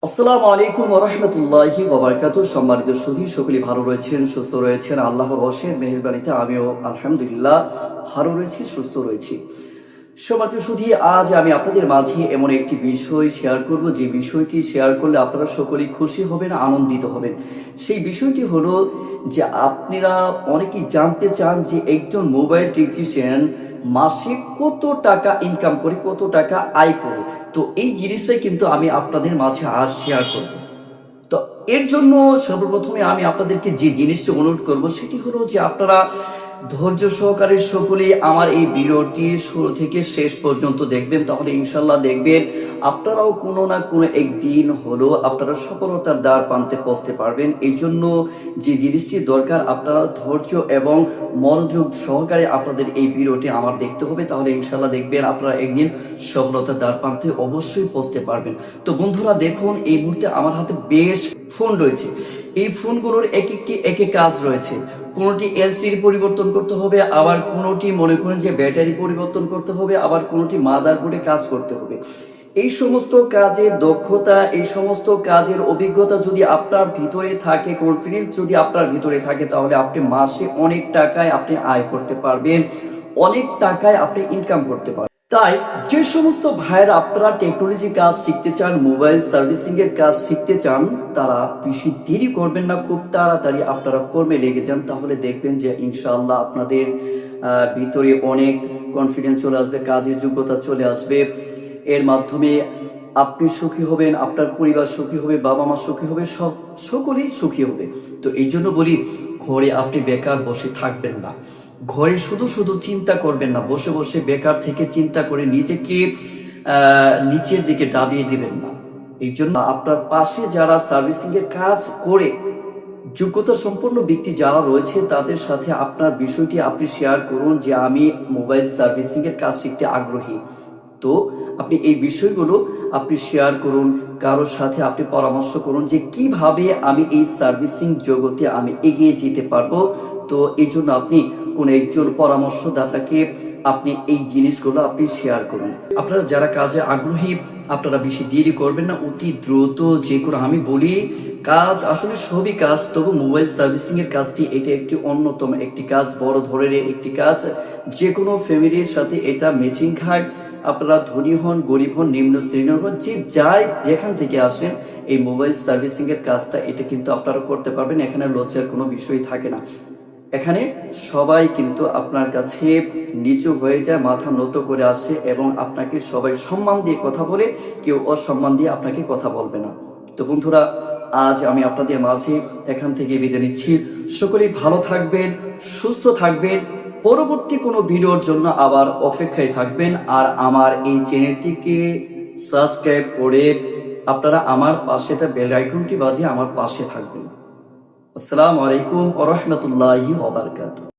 আসসালামু আলাইকুম ওয়া রাহমাতুল্লাহি ওয়া বারাকাতুহু। সম্মানিত সুধী, সকলেই ভালো রয়েছেন, সুস্থ রয়েছেন। আল্লাহর অশেষ মেহেরবানিতে আমিও আলহামদুলিল্লাহ ভালো রয়েছি, সুস্থ রয়েছি। সম্মানিত সুধী, আজ আমি আপনাদের মাঝে এমন একটি বিষয় শেয়ার করব, যে বিষয়টি শেয়ার করলে আপনারা সকলেই খুশি হবেন, আনন্দিত হবেন। সেই বিষয়টি হলো যে আপনারা অনেকেই জানতে চান যে একজন মোবাইল টেকনিশিয়ান মাসে কত টাকা ইনকাম করে, কত টাকা আয় করে। তো এই জিনিসটাই কিন্তু আমি আপনাদের মাঝে আজ শেয়ার করব। তো এর জন্য সর্বপ্রথমে আমি আপনাদেরকে যে জিনিসটা অনুরোধ করব সেটি হলো যে আপনারা ধৈর্য সহকারে সকলেই আমার এই ভিডিওটি শুরু থেকে শেষ পর্যন্ত দেখবেন, তাহলে ইনশাল্লাহ দেখবেন আপনারাও কোনো না কোনো একদিন হলো আপনারা সফলতার দ্বার প্রান্তে পৌঁছতে পারবেন। এই জন্য যে জিনিসটি দরকার, আপনারা ধৈর্য এবং মনোযোগ সহকারে আপনাদের এই ভিডিওটি আমার দেখতে হবে, তাহলে ইনশাল্লাহ দেখবেন আপনারা একদিন সফলতার দ্বার প্রান্তে অবশ্যই পৌঁছতে পারবেন। তো বন্ধুরা দেখুন, এই মুহূর্তে আমার হাতে বেশ ফোন রয়েছে। এই ফোনগুলোর এক এক কাজ রয়েছে। কোনোটি এলসিডি পরিবর্তন করতে হবে, আবার কোনোটি মনে করেন যে ব্যাটারি পরিবর্তন করতে হবে, আবার কোনোটি মাদারবোর্ডে কাজ করতে হবে। এই সমস্ত কাজের দক্ষতা, এই সমস্ত কাজের অভিজ্ঞতা যদি আপনার ভিতরে থাকে, কনফিডেন্স যদি আপনার ভিতরে থাকে, তাহলে আপনি মাসে অনেক টাকায় আপনি আয় করতে পারবেন, অনেক টাকায় আপনি ইনকাম করতে পারবেন। তাই যে সমস্ত ভাইয়েরা আপনারা টেকনোলজি কাজ শিখতে চান, মোবাইল সার্ভিসিং এর কাজ শিখতে চান, তারা বেশি দেরি করবেন না, খুব তাড়াতাড়ি আপনারা কর্মে লেগে যান। তাহলে দেখবেন যে ইনশাআল্লাহ আপনাদের ভিতরে অনেক কনফিডেন্স চলে আসবে, কাজের যোগ্যতা চলে আসবে। এর মাধ্যমে আপনি সুখী হবেন, আপনার পরিবার সুখী হবে, বাবা মা সুখী হবে, সকলেই সুখী হবে। তো এই জন্য বলি, ঘরে আপনি বেকার বসে থাকবেন না। ঘরে শুধু শুধু চিন্তা করবেন না, বসে বসে বেকার থেকে চিন্তা করে নিজেকে নিচের দিকে ডাবিয়ে দিবেন না। এই জন্য আপনার পাশে যারা সার্ভিসিং এর কাজ করে যোগ্যতা সম্পন্ন ব্যক্তি যারা রয়েছে, তাদের সাথে আপনার বিষয়টি আপনি শেয়ার করুন যে আমি মোবাইল সার্ভিসিং এর কাজ শিখতে আগ্রহী। তো আপনি এই বিষয়গুলো আপনি শেয়ার করুন, কারোর সাথে আপনি পরামর্শ করুন যে কিভাবে আমি এই সার্ভিসিং জগতে আমি এগিয়ে যেতে পারবো। তো এই জন্য আপনি কোন একজন পরামর্শদাতাকে আপনি এই জিনিসগুলো আপনি শেয়ার করুন। আপনারা যারা কাজে আগ্রহী, আপনারা বেশি দেরি করবেন না, অতি দ্রুত যে কোনো, আমি বলি কাজ আসলে সবই কাজ, তবু মোবাইল সার্ভিসিং এর কাজটি এটা একটি অন্যতম একটি কাজ, বড় ধরনের একটি কাজ। যে কোনো ফ্যামিলির সাথে এটা ম্যাচিং খায়। আপনারা ধনী হন, গরিব হন, নিম্ন শ্রেণীর হন, যে যাই যেখান থেকে আসেন, এই মোবাইল সার্ভিসিং এর কাজটা এটা কিন্তু আপনারা করতে পারবেন। এখানে লজ্জার কোনো বিষয় থাকে না। এখানে সবাই কিন্তু আপনার কাছে নিচু হয়ে যায়, মাথা নত করে আসে, এবং আপনাকে সবাই সম্মান দিয়ে কথা বলে, কেউ অসম্মান দিয়ে আপনাকে কথা বলবে না। তো বন্ধুরা, আজ আমি আপনাদের মাঝে এখান থেকে বিদায় নিচ্ছি। সকলেই ভালো থাকবেন, সুস্থ থাকবেন। পরবর্তী কোনো ভিডিওর জন্য আবার অপেক্ষায় থাকবেন, আর আমার এই চ্যানেলটিকে সাবস্ক্রাইব করে আপনারা আমার পাশে বেল আইকনটি বাজিয়ে আমার পাশে থাকবেন। আসসালামু আলাইকুম ওয়া রাহমাতুল্লাহি ওয়া বারাকাতুহু।